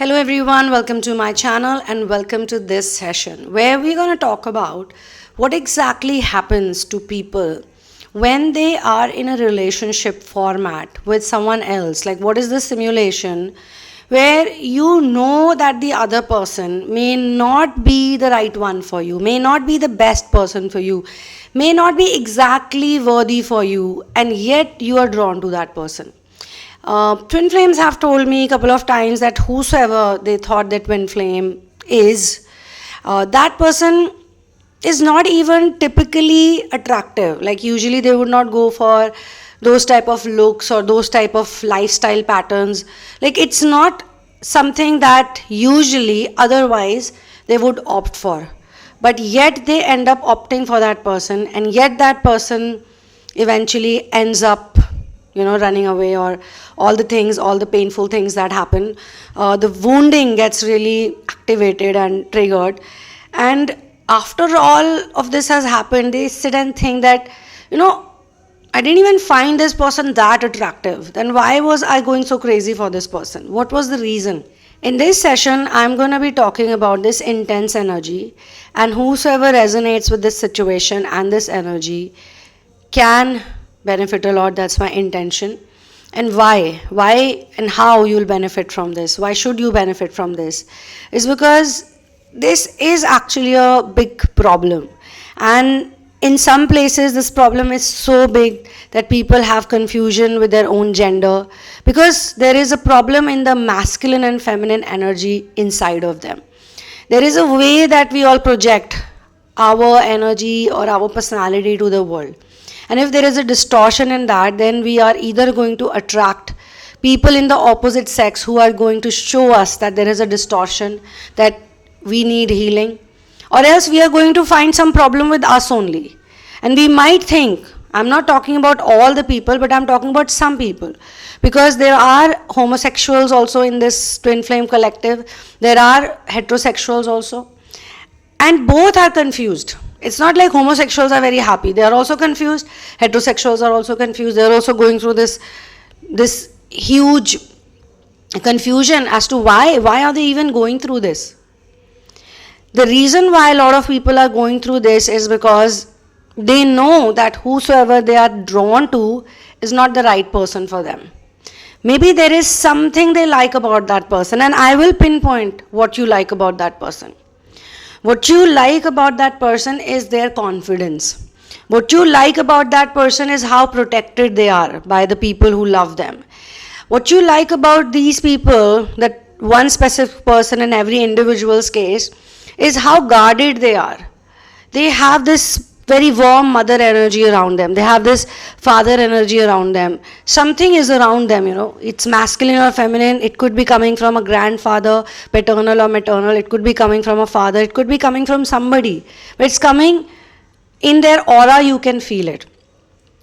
Hello everyone, welcome to my channel and welcome to this session where we're going to talk about what exactly happens to people when they are in a relationship format with someone else. Like, what is the simulation where you know that the other person may not be the right one for you, may not be the best person for you, may not be exactly worthy for you, and yet you are drawn to that person. Twin flames have told me a couple of times that whosoever they thought that twin flame is, that person is not even typically attractive. Like, usually they would not go for those type of looks or those type of lifestyle patterns. Like, it's not something that usually otherwise they would opt for, but yet they end up opting for that person, and yet that person eventually ends up running away, or all the painful things that happen, the wounding gets really activated and triggered, and after all of this has happened, they sit and think that I didn't even find this person that attractive, then why was I going so crazy for this person? What was the reason? In this session, I'm going to be talking about this intense energy, and whosoever resonates with this situation and this energy can benefit a lot. That's my intention. And why and how you'll benefit from this, why should you benefit from this, is because this is actually a big problem, and in some places this problem is so big that people have confusion with their own gender, because there is a problem in the masculine and feminine energy inside of them. There is a way that we all project our energy or our personality to the world. And if there is a distortion in that, then we are either going to attract people in the opposite sex who are going to show us that there is a distortion, that we need healing, or else we are going to find some problem with us only. And we might think, I'm not talking about all the people, but I'm talking about some people, because there are homosexuals also in this twin flame collective, there are heterosexuals also, and both are confused. It's not like homosexuals are very happy. They are also confused. Heterosexuals are also confused. They are also going through this huge confusion as to why are they even going through this. The reason why a lot of people are going through this is because they know that whosoever they are drawn to is not the right person for them. Maybe there is something they like about that person, and I will pinpoint what you like about that person. What you like about that person is their confidence. What you like about that person is how protected they are by the people who love them. What you like about these people, that one specific person in every individual's case, is how guarded they are. They have this very warm mother energy around them. They have this father energy around them. Something is around them, It's masculine or feminine. It could be coming from a grandfather, paternal or maternal. It could be coming from a father. It could be coming from somebody. But it's coming in their aura. You can feel it.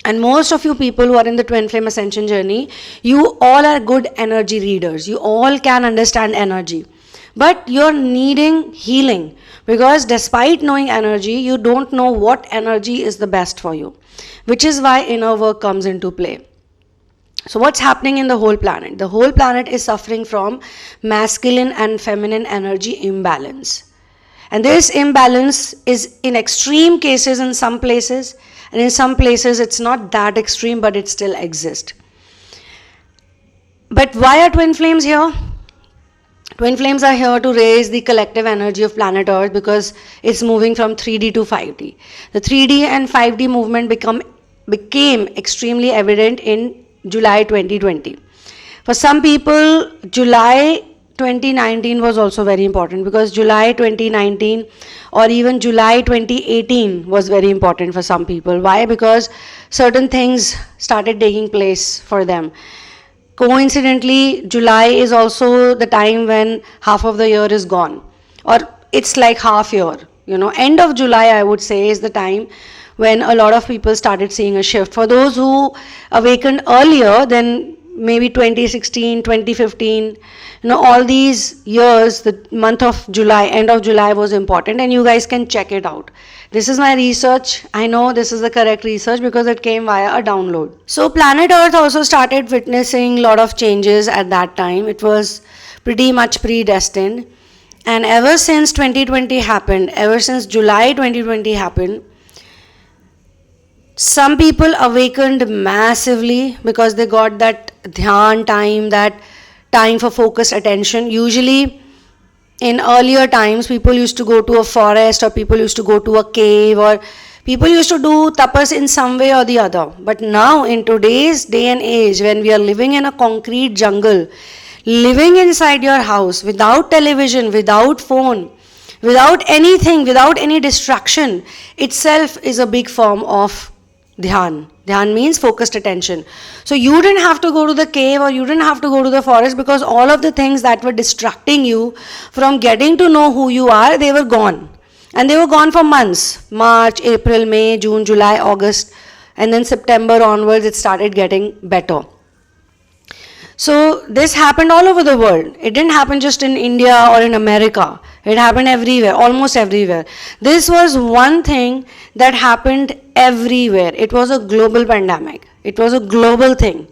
And most of you people who are in the twin flame ascension journey, you all are good energy readers. You all can understand energy. But you're needing healing, because despite knowing energy, you don't know what energy is the best for you, which is why inner work comes into play. So what's happening in the whole planet? The whole planet is suffering from masculine and feminine energy imbalance. And this imbalance is in extreme cases in some places, and in some places it's not that extreme, but it still exists. But why are twin flames here? Twin flames are here to raise the collective energy of planet Earth, because it's moving from 3D to 5D. The 3D and 5D movement became extremely evident in July 2020. For some people, July 2019 was also very important, because July 2019 or even July 2018 was very important for some people. Why? Because certain things started taking place for them. Coincidentally, July is also the time when half of the year is gone, or it's like half year. End of July, I would say, is the time when a lot of people started seeing a shift. For those who awakened earlier, then maybe 2016, 2015, all these years, the month of July, end of July was important, and you guys can check it out. This is my research. I know this is the correct research because it came via a download. So planet Earth also started witnessing a lot of changes at that time. It was pretty much predestined. And ever since 2020 happened, ever since July 2020 happened, some people awakened massively because they got that dhyan time, that time for focused attention. Usually in earlier times, people used to go to a forest, or people used to go to a cave, or people used to do tapas in some way or the other. But now in today's day and age, when we are living in a concrete jungle, living inside your house without television, without phone, without anything, without any distraction, itself is a big form of dhyan. Dhyan means focused attention. So you didn't have to go to the cave, or you didn't have to go to the forest, because all of the things that were distracting you from getting to know who you are, they were gone. And they were gone for months. March, April, May, June, July, August, and then September onwards it started getting better. So this happened all over the world. It didn't happen just in India or in America. It happened everywhere, almost everywhere. This was one thing that happened everywhere. It was a global pandemic. It was a global thing.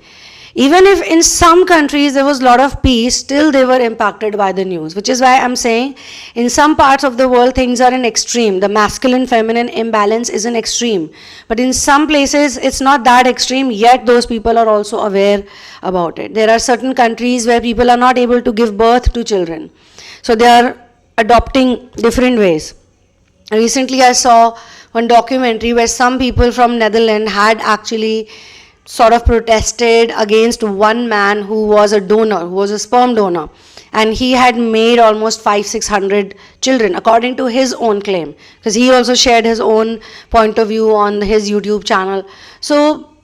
Even if in some countries there was a lot of peace, still they were impacted by the news, which is why I'm saying in some parts of the world things are in extreme. The masculine-feminine imbalance is in extreme. But in some places it's not that extreme, yet those people are also aware about it. There are certain countries where people are not able to give birth to children. So they are adopting different ways. Recently I saw one documentary where some people from Netherlands had actually sort of protested against one man who was a donor, who was a sperm donor, and he had made almost 500-600 children according to his own claim, because he also shared his own point of view on his YouTube channel. So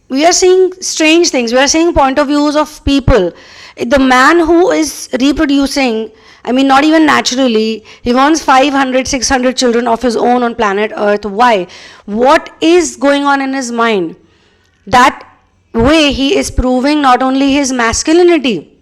we are seeing strange things. We are seeing point of views of people. The man who is reproducing, I mean, not even naturally, he wants 500-600 children of his own on planet Earth. Why? What is going on in his mind? That way he is proving not only his masculinity,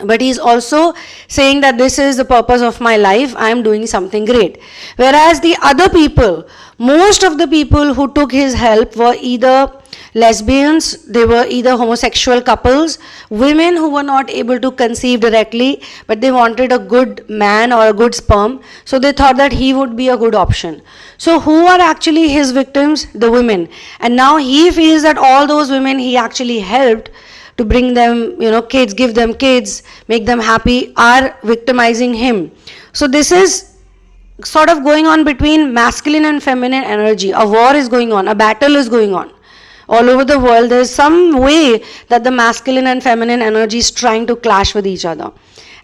but he is also saying that this is the purpose of my life, I am doing something great. Whereas the other people, most of the people who took his help were either lesbians, they were either homosexual couples, women who were not able to conceive directly, but they wanted a good man or a good sperm, so they thought that he would be a good option. So who are actually his victims? The women. And now he feels that all those women he actually helped to bring them, kids, give them kids, make them happy, are victimizing him. So this is sort of going on between masculine and feminine energy. A war is going on, a battle is going on. All over the world, there is some way that the masculine and feminine energy is trying to clash with each other.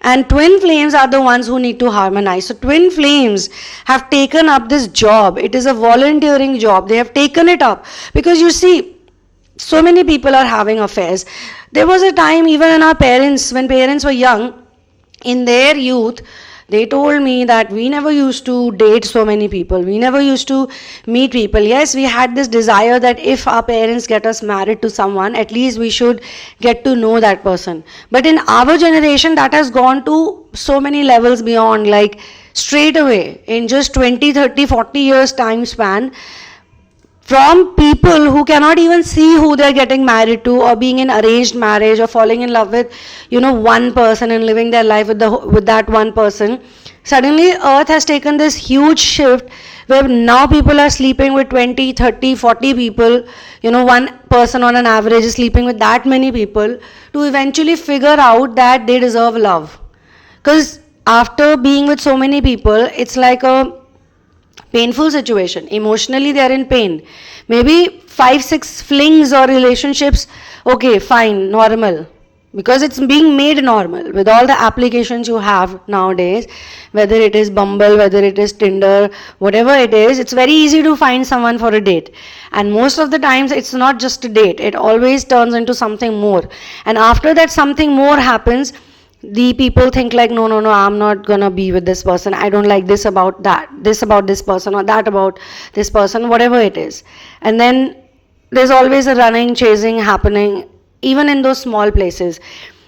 And twin flames are the ones who need to harmonize. So twin flames have taken up this job. It is a volunteering job. They have taken it up. Because you see, so many people are having affairs. There was a time even in our parents, when parents were young, in their youth, they told me that we never used to date so many people. We never used to meet people. Yes, we had this desire that if our parents get us married to someone, at least we should get to know that person. But in our generation, that has gone to so many levels beyond, like straight away, in just 20, 30, 40 years time span, from people who cannot even see who they're getting married to, or being in arranged marriage, or falling in love with, one person and living their life with that one person. Suddenly, Earth has taken this huge shift where now people are sleeping with 20, 30, 40 people. One person on an average is sleeping with that many people to eventually figure out that they deserve love. Because after being with so many people, it's like a painful situation. Emotionally, they are in pain. Maybe 5-6 flings or relationships, okay, fine, normal. Because it's being made normal with all the applications you have nowadays, whether it is Bumble, whether it is Tinder, whatever it is, it's very easy to find someone for a date. And most of the times, it's not just a date. It always turns into something more. And after that something more happens, the people think like, no, I'm not gonna be with this person. I don't like this about this person, or that about this person, whatever it is. And then there's always a running, chasing happening, even in those small places.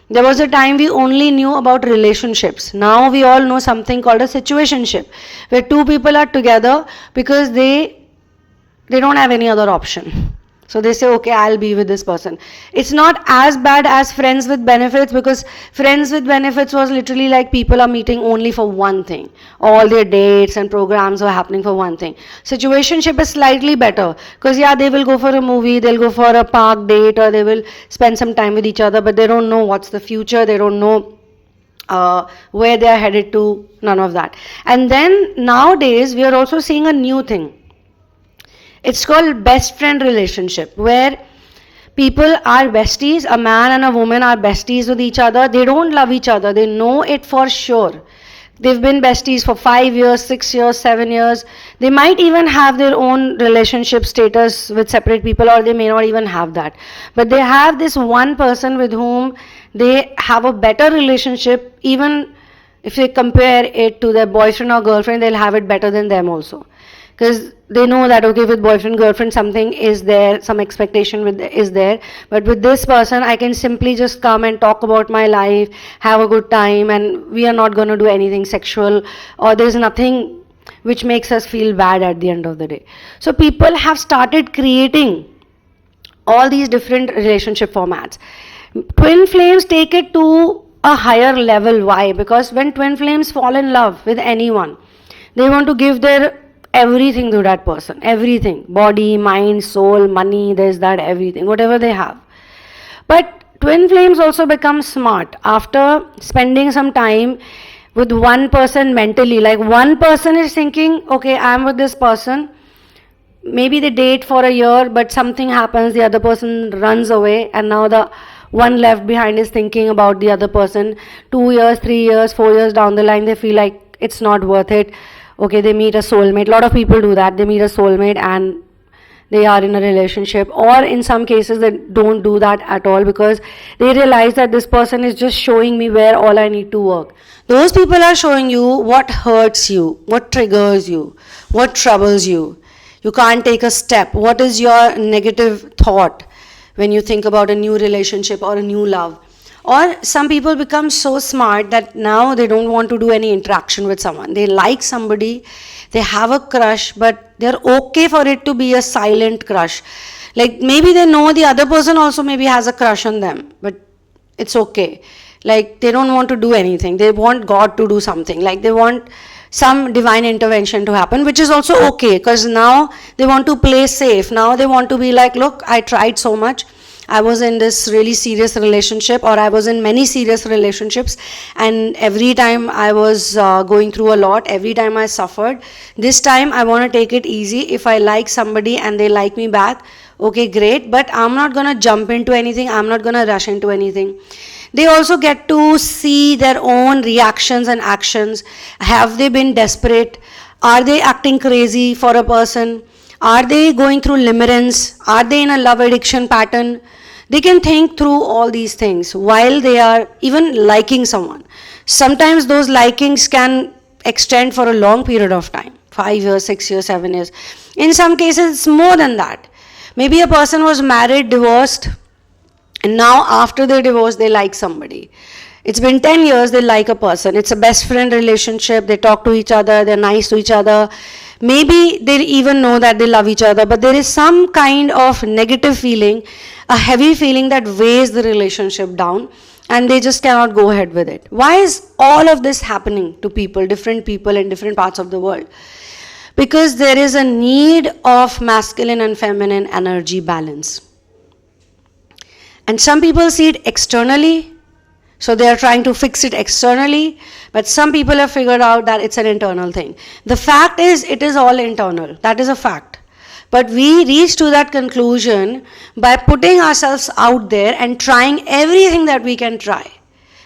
There was a time we only knew about relationships. Now we all know something called a situationship, where two people are together because they don't have any other option. So they say, okay, I'll be with this person. It's not as bad as friends with benefits, because friends with benefits was literally like people are meeting only for one thing. All their dates and programs are happening for one thing. Situationship is slightly better, because yeah, they will go for a movie, they'll go for a park date, or they will spend some time with each other, but they don't know what's the future, they don't know where they are headed to, none of that. And then nowadays we are also seeing a new thing. It's called best friend relationship, where people are besties, a man and a woman are besties with each other. They don't love each other, they know it for sure. They've been besties for 5 years, 6 years, 7 years. They might even have their own relationship status with separate people, or they may not even have that. But they have this one person with whom they have a better relationship. Even if they compare it to their boyfriend or girlfriend, they'll have it better than them also. Because they know that, okay, with boyfriend, girlfriend, something is there, some expectation is there. But with this person, I can simply just come and talk about my life, have a good time, and we are not going to do anything sexual, or there's nothing which makes us feel bad at the end of the day. So people have started creating all these different relationship formats. Twin flames take it to a higher level. Why? Because when twin flames fall in love with anyone, they want to give their everything to that person, everything, body, mind, soul, money, this, that, everything, whatever they have. But twin flames also become smart after spending some time with one person mentally. Like one person is thinking, okay, I'm with this person, maybe they date for a year, but something happens, the other person runs away, and now the one left behind is thinking about the other person. 2 years, 3 years, 4 years down the line, they feel like it's not worth it. Okay, they meet a soulmate. A lot of people do that. They meet a soulmate and they are in a relationship. Or in some cases, they don't do that at all, because they realize that this person is just showing me where all I need to work. Those people are showing you what hurts you, what triggers you, what troubles you. You can't take a step. What is your negative thought when you think about a new relationship or a new love? Or some people become so smart that now they don't want to do any interaction with someone. They like somebody, they have a crush, but they're okay for it to be a silent crush. Like maybe they know the other person also maybe has a crush on them, but it's okay. Like they don't want to do anything. They want God to do something. Like they want some divine intervention to happen, which is also okay, because now they want to play safe. Now they want to be like, look, I tried so much. I was in this really serious relationship, or I was in many serious relationships, and every time I was going through a lot, every time I suffered. This time I want to take it easy. If I like somebody and they like me back, okay, great, but I'm not going to jump into anything. I'm not going to rush into anything. They also get to see their own reactions and actions. Have they been desperate? Are they acting crazy for a person? Are they going through limerence? Are they in a love addiction pattern? They can think through all these things while they are even liking someone. Sometimes those likings can extend for a long period of time, 5 years, 6 years, 7 years. In some cases, it's more than that. Maybe a person was married, divorced, and now after their divorce, they like somebody. It's been 10 years, they like a person. It's a best friend relationship. They talk to each other. They're nice to each other. Maybe they even know that they love each other, but there is some kind of negative feeling, a heavy feeling that weighs the relationship down, and they just cannot go ahead with it. Why is all of this happening to people, different people in different parts of the world? Because there is a need of masculine and feminine energy balance. And some people see it externally, so they are trying to fix it externally, but some people have figured out that it's an internal thing. The fact is, it is all internal. That is a fact. But we reach to that conclusion by putting ourselves out there and trying everything that we can try.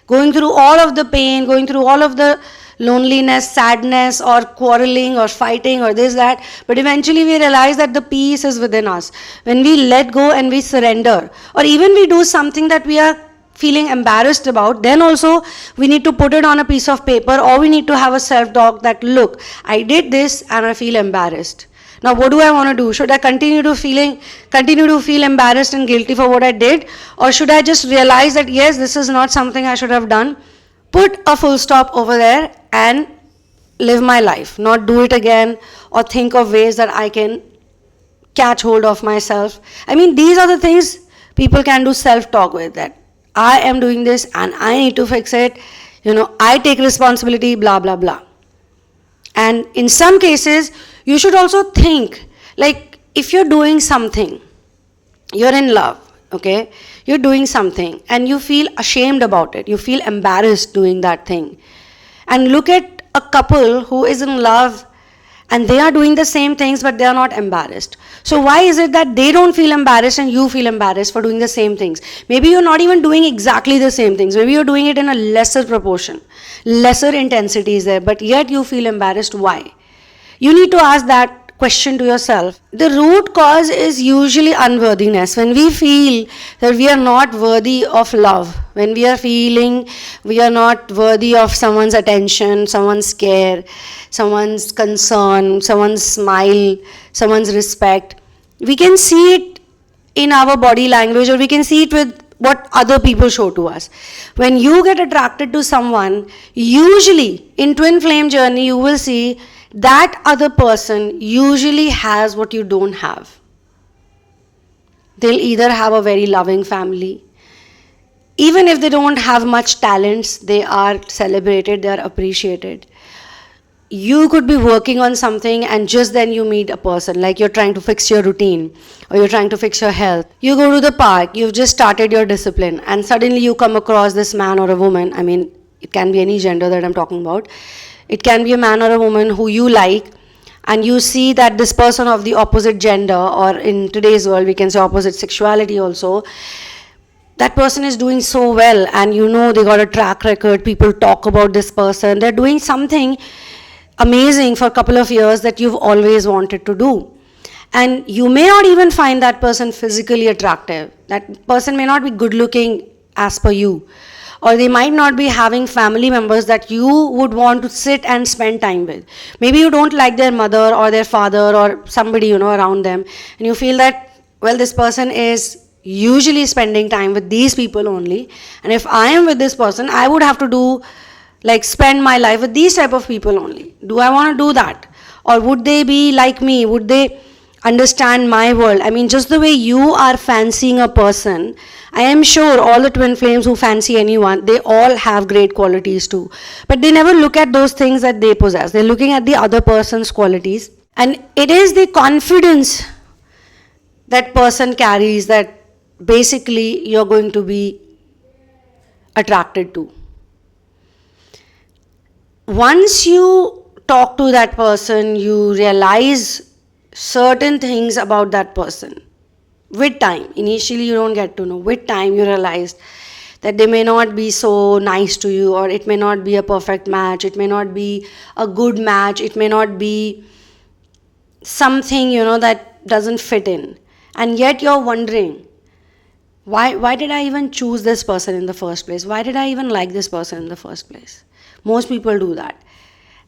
Going through all of the pain, going through all of the loneliness, sadness, or quarreling, or fighting, or this, that. But eventually we realize that the peace is within us. When we let go and we surrender, or even we do something that we are feeling embarrassed about, then also we need to put it on a piece of paper, or we need to have a self-talk that, look, I did this and I feel embarrassed. Now what do I want to do? Should I continue to feel embarrassed and guilty for what I did? Or should I just realize that yes, this is not something I should have done, put a full stop over there and live my life, not do it again, or think of ways that I can catch hold of myself. I mean, these are the things people can do self-talk with, that I am doing this and I need to fix it. I take responsibility, blah, blah, blah. And in some cases, you should also think, like, if you're doing something, you're in love, okay? You're doing something and you feel ashamed about it. You feel embarrassed doing that thing. And look at a couple who is in love and they are doing the same things but they are not embarrassed. So why is it that they don't feel embarrassed and you feel embarrassed for doing the same things? Maybe you're not even doing exactly the same things. Maybe you're doing it in a lesser proportion. Lesser intensity is there, but yet you feel embarrassed. Why? You need to ask that question to yourself. The root cause is usually unworthiness. When we feel that we are not worthy of love, when we are feeling we are not worthy of someone's attention, someone's care, someone's concern, someone's smile, someone's respect, we can see it in our body language, or we can see it with what other people show to us. When you get attracted to someone, usually in twin flame journey, you will see that other person usually has what you don't have. They'll either have a very loving family. Even if they don't have much talents, they are celebrated, they are appreciated. You could be working on something and just then you meet a person, like you're trying to fix your routine or you're trying to fix your health. You go to the park, you've just started your discipline, and suddenly you come across this man or a woman. I mean, it can be any gender that I'm talking about. It can be a man or a woman who you like, and you see that this person of the opposite gender, or in today's world we can say opposite sexuality also, that person is doing so well, and they got a track record, people talk about this person, they're doing something amazing for a couple of years that you've always wanted to do. And you may not even find that person physically attractive. That person may not be good looking as per you. Or they might not be having family members that you would want to sit and spend time with. Maybe you don't like their mother or their father or somebody, around them. And you feel that, well, this person is usually spending time with these people only. And if I am with this person, I would have to spend my life with these type of people only. Do I want to do that? Or would they be like me? Would they understand my world? I mean, just the way you are fancying a person, I am sure all the twin flames who fancy anyone, they all have great qualities too. But they never look at those things that they possess. They're looking at the other person's qualities. And it is the confidence that person carries that basically you're going to be attracted to. Once you talk to that person, you realize certain things about that person. With time, initially you don't get to know. With time you realize that they may not be so nice to you, or it may not be a perfect match, it may not be a good match, it may not be something, that doesn't fit in. And yet you're wondering, why did I even choose this person in the first place? Why did I even like this person in the first place? Most people do that.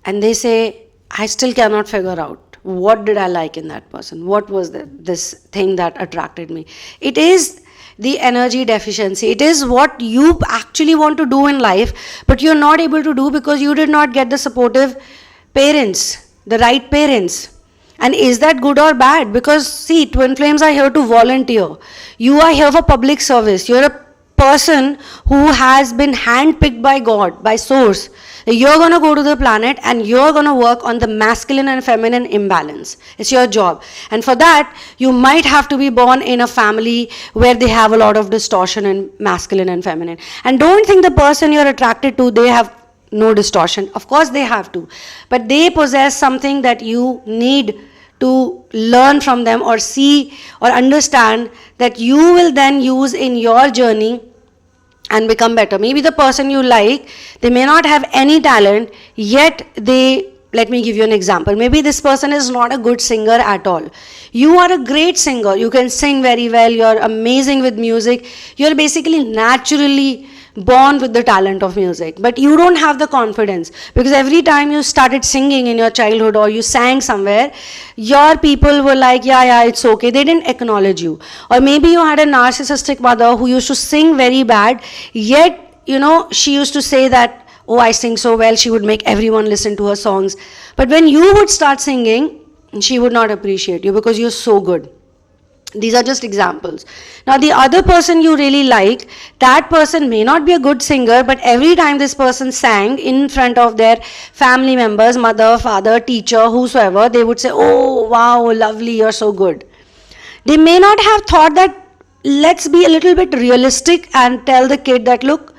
And they say, I still cannot figure out. What did I like in that person? What was this thing that attracted me? It is the energy deficiency. It is what you actually want to do in life, but you're not able to do because you did not get the supportive parents, the right parents. And is that good or bad? Because see, twin flames are here to volunteer. You are here for public service. You're a person who has been handpicked by God, by source. You're going to go to the planet and you're going to work on the masculine and feminine imbalance. It's your job. And for that, you might have to be born in a family where they have a lot of distortion in masculine and feminine. And don't think the person you're attracted to, they have no distortion. Of course they have to. But they possess something that you need to learn from them, or see or understand, that you will then use in your journey and become better. Maybe the person you like, they may not have any talent, yet let me give you an example. Maybe this person is not a good singer at all. You are a great singer. You can sing very well. You're amazing with music. You're basically naturally born with the talent of music, but you don't have the confidence, because every time you started singing in your childhood or you sang somewhere, your people were like, yeah, it's okay. They didn't acknowledge you. Or maybe you had a narcissistic mother who used to sing very bad, yet she used to say that, oh, I sing so well, she would make everyone listen to her songs. But when you would start singing, she would not appreciate you because you're so good. These are just examples. Now, the other person you really like, that person may not be a good singer, but every time this person sang in front of their family members, mother, father, teacher, whosoever, they would say, "Oh, wow, lovely, you're so good." They may not have thought that, let's be a little bit realistic and tell the kid that, look,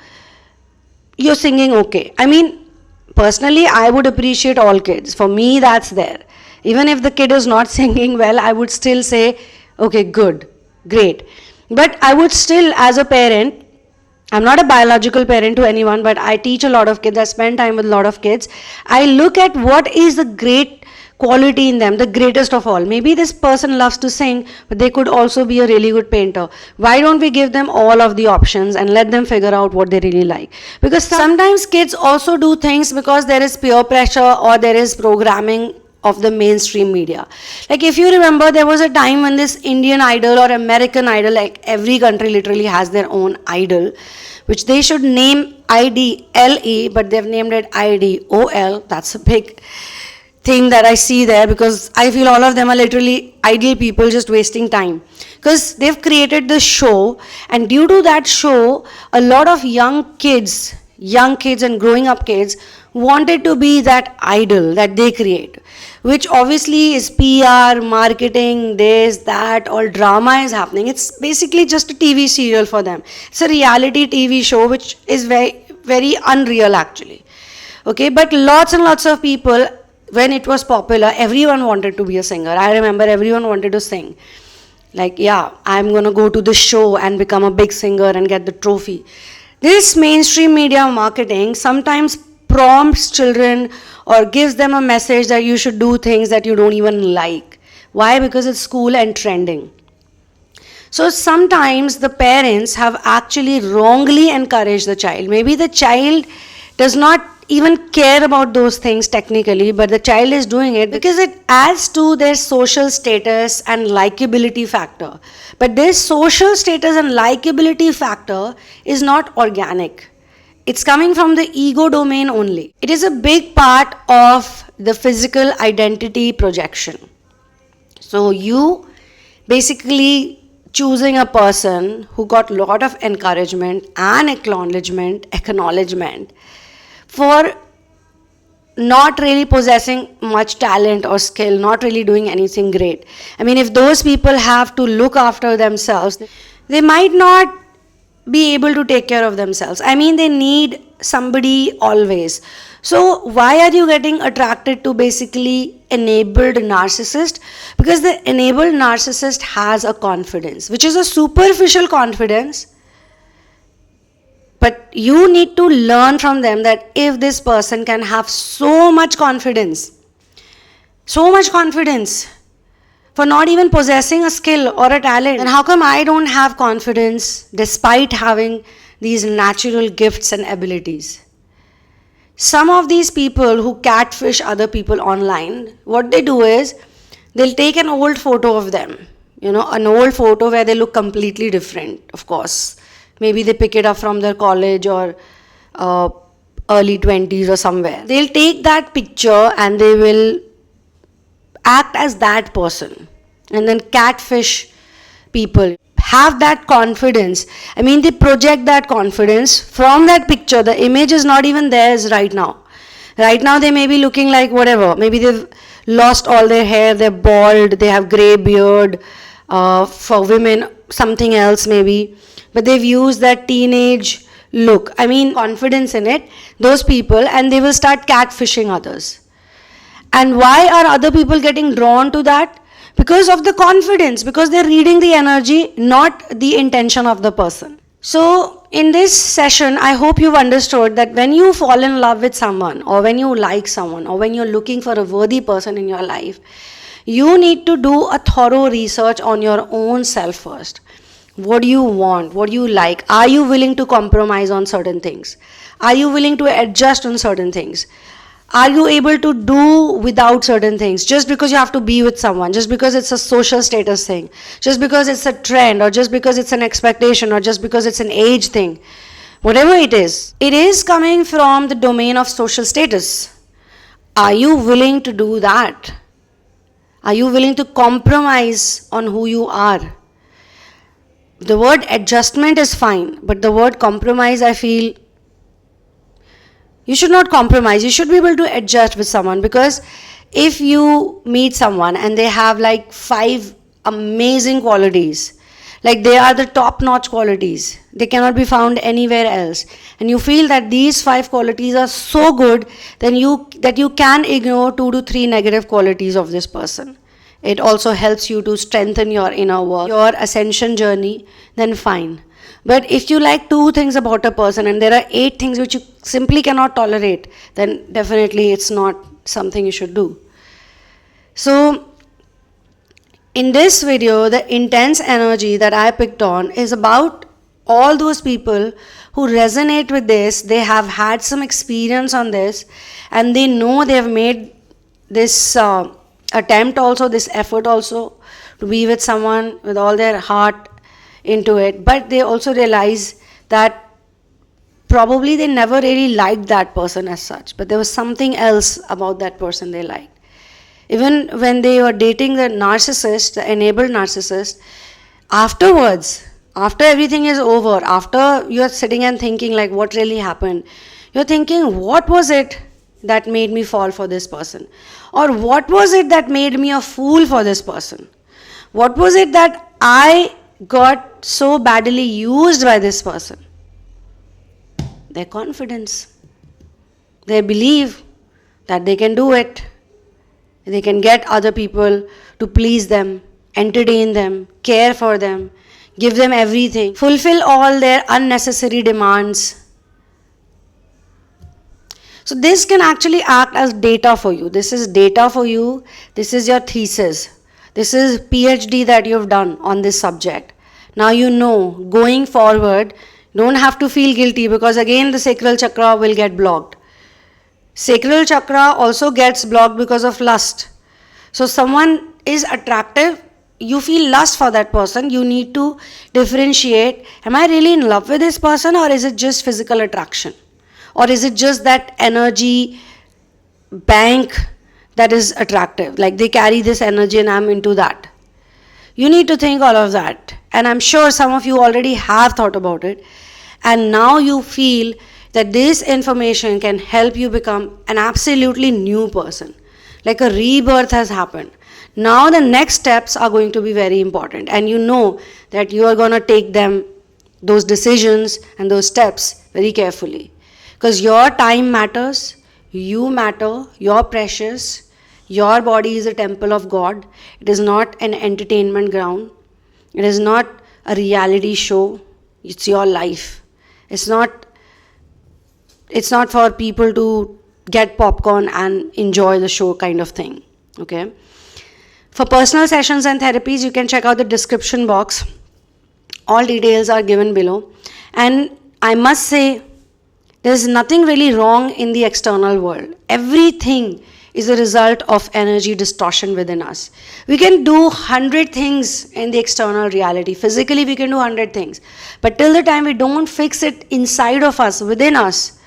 you're singing okay. I mean, personally, I would appreciate all kids. For me, that's there. Even if the kid is not singing well, I would still say, okay, good, great. But I would still, as a parent, I'm not a biological parent to anyone, but I teach a lot of kids, I spend time with a lot of kids. I look at what is the great quality in them, the greatest of all. Maybe this person loves to sing, but they could also be a really good painter. Why don't we give them all of the options and let them figure out what they really like? Because sometimes kids also do things because there is peer pressure or there is programming of the mainstream media. Like if you remember, there was a time when this Indian Idol or American Idol, like every country literally has their own idol, which they should name IDLE, but they've named it IDOL. That's a big thing that I see there, because I feel all of them are literally idle people just wasting time. Because they've created this show, and due to that show, a lot of young kids and growing up kids wanted to be that idol that they create, which obviously is PR, marketing, this, that, all drama is happening. It's basically just a TV serial for them. It's a reality TV show which is very, very unreal actually. Okay, but lots and lots of people, when it was popular, everyone wanted to be a singer. I remember everyone wanted to sing. Like, yeah, I'm going to go to this show and become a big singer and get the trophy. This mainstream media marketing sometimes prompts children or gives them a message that you should do things that you don't even like. Why? Because it's cool and trending. So sometimes the parents have actually wrongly encouraged the child. Maybe the child does not even care about those things technically, but the child is doing it because it adds to their social status and likability factor. But this social status and likability factor is not organic. It's coming from the ego domain only. It is a big part of the physical identity projection. So you basically choosing a person who got a lot of encouragement and acknowledgement for not really possessing much talent or skill, not really doing anything great. I mean, if those people have to look after themselves, they might not be able to take care of themselves. I mean, they need somebody always. So why are you getting attracted to basically enabled narcissist? Because the enabled narcissist has a confidence, which is a superficial confidence. But you need to learn from them that if this person can have so much confidence for not even possessing a skill or a talent, then how come I don't have confidence despite having these natural gifts and abilities? Some of these people who catfish other people online, what they do is they'll take an old photo of them, an old photo where they look completely different, of course. Maybe they pick it up from their college or early 20s or somewhere. They'll take that picture and they will act as that person and then catfish people. Have that confidence. I mean, they project that confidence from that picture. The image is not even theirs right now. Right now they may be looking like whatever. Maybe they've lost all their hair, they're bald, they have grey beard. For women, something else maybe. But they've used that teenage look. I mean, confidence in it, those people, and they will start catfishing others. And why are other people getting drawn to that? Because of the confidence, because they're reading the energy, not the intention of the person. So in this session, I hope you've understood that when you fall in love with someone, or when you like someone, or when you're looking for a worthy person in your life, you need to do a thorough research on your own self first. What do you want? What do you like? Are you willing to compromise on certain things? Are you willing to adjust on certain things? Are you able to do without certain things? Just because you have to be with someone, just because it's a social status thing, just because it's a trend, or just because it's an expectation, or just because it's an age thing. Whatever it is coming from the domain of social status. Are you willing to do that? Are you willing to compromise on who you are? The word adjustment is fine, but the word compromise, I feel you should not compromise. You should be able to adjust with someone, because if you meet someone and they have like 5 amazing qualities, like they are the top notch qualities, they cannot be found anywhere else, and you feel that these 5 qualities are so good, then you can ignore 2 to 3 negative qualities of this person. It also helps you to strengthen your inner work, your ascension journey, then fine. But if you like 2 things about a person and there are 8 things which you simply cannot tolerate, then definitely it's not something you should do. So in this video, the intense energy that I picked on is about all those people who resonate with this. They have had some experience on this, and they know they have made this attempt also, this effort also, to be with someone with all their heart into it, but they also realize that probably they never really liked that person as such, but there was something else about that person they liked. Even when they were dating the narcissist, the enabled narcissist, afterwards, after everything is over, after you're sitting and thinking like what really happened, you're thinking, what was it that made me fall for this person? Or what was it that made me a fool for this person? What was it that I got so badly used by this person? Their confidence. They believe that they can do it. They can get other people to please them, entertain them, care for them, give them everything, fulfill all their unnecessary demands. So this can actually act as data for you. This is data for you. This is your thesis. This is PhD that you've done on this subject. Now you know, going forward, don't have to feel guilty, because again the sacral chakra will get blocked. Sacral chakra also gets blocked because of lust. So someone is attractive, you feel lust for that person, you need to differentiate, am I really in love with this person, or is it just physical attraction? Or is it just that energy bank that is attractive? Like they carry this energy and I'm into that. You need to think all of that. And I'm sure some of you already have thought about it. And now you feel that this information can help you become an absolutely new person. Like a rebirth has happened. Now the next steps are going to be very important. And you know that you are going to take them, those decisions and those steps very carefully. Because your time matters, you matter, you're precious, your body is a temple of God. It is not an entertainment ground. It is not a reality show. It's your life. It's not for people to get popcorn and enjoy the show kind of thing. Okay. For personal sessions and therapies, you can check out the description box. All details are given below. And I must say, there's nothing really wrong in the external world. Everything is a result of energy distortion within us. We can do 100 things in the external reality. Physically, we can do 100 things. But till the time we don't fix it inside of us, within us,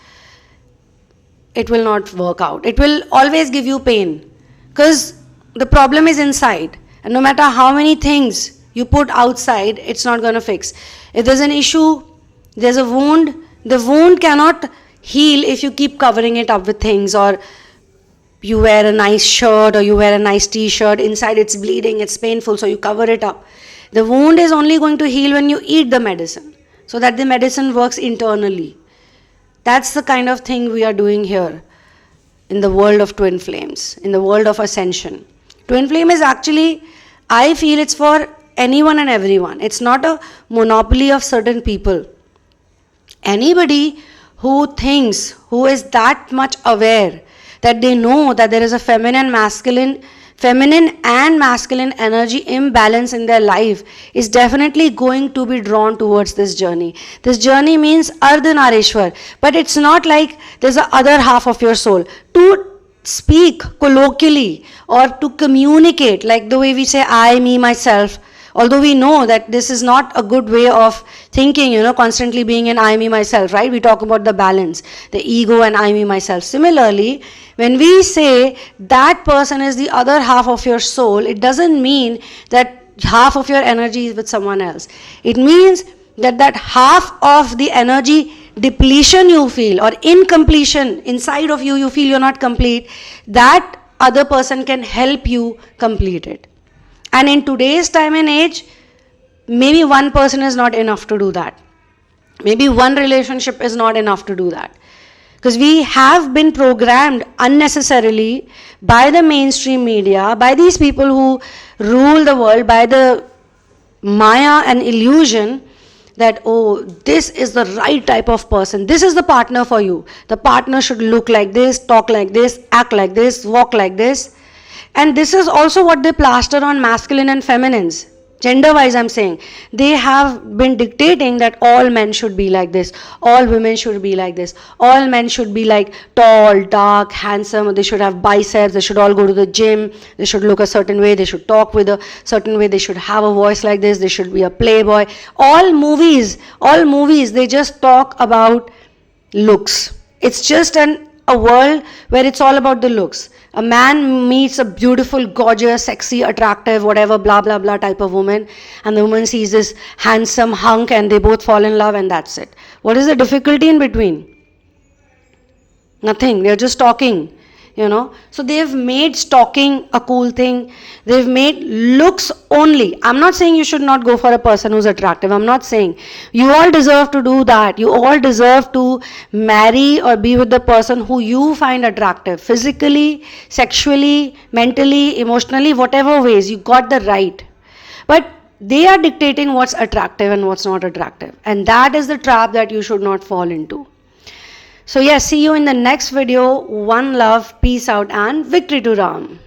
it will not work out. It will always give you pain. Because the problem is inside. And no matter how many things you put outside, it's not going to fix. If there's an issue, there's a wound, the wound cannot heal if you keep covering it up with things, or you wear a nice shirt or you wear a nice t-shirt, inside it's bleeding, it's painful, so you cover it up. The wound is only going to heal when you eat the medicine, so that the medicine works internally. That's the kind of thing we are doing here in the world of twin flames, in the world of ascension. Twin flame is actually, I feel it's for anyone and everyone. It's not a monopoly of certain people. Anybody who thinks, who is that much aware that they know that there is a feminine and masculine energy imbalance in their life, is definitely going to be drawn towards this journey. This journey means Ardhanarishwar, but it's not like there's the other half of your soul. To speak colloquially or to communicate, like the way we say I, me, myself, although we know that this is not a good way of thinking, constantly being in I, me, myself, right? We talk about the balance, the ego and I, me, myself. Similarly, when we say that person is the other half of your soul, it doesn't mean that half of your energy is with someone else. It means that half of the energy depletion you feel or incompletion inside of you feel you're not complete, that other person can help you complete it. And in today's time and age, maybe one person is not enough to do that. Maybe one relationship is not enough to do that. Because we have been programmed unnecessarily by the mainstream media, by these people who rule the world, by the Maya and illusion that, oh, this is the right type of person. This is the partner for you. The partner should look like this, talk like this, act like this, walk like this. And this is also what they plaster on masculine and feminines. Gender-wise, I'm saying. They have been dictating that all men should be like this. All women should be like this. All men should be like tall, dark, handsome. They should have biceps. They should all go to the gym. They should look a certain way. They should talk with a certain way. They should have a voice like this. They should be a playboy. All movies, they just talk about looks. It's just a world where it's all about the looks. A man meets a beautiful, gorgeous, sexy, attractive, whatever, blah, blah, blah type of woman, and the woman sees this handsome hunk and they both fall in love and that's it. What is the difficulty in between? Nothing. They're just talking, So they've made stalking a cool thing. They've made looks only. I'm not saying you should not go for a person who's attractive. I'm not saying. You all deserve to do that. You all deserve to marry or be with the person who you find attractive. Physically, sexually, mentally, emotionally, whatever ways. You got the right. But they are dictating what's attractive and what's not attractive. And that is the trap that you should not fall into. So yes, see you in the next video. One love, peace out, and victory to Ram.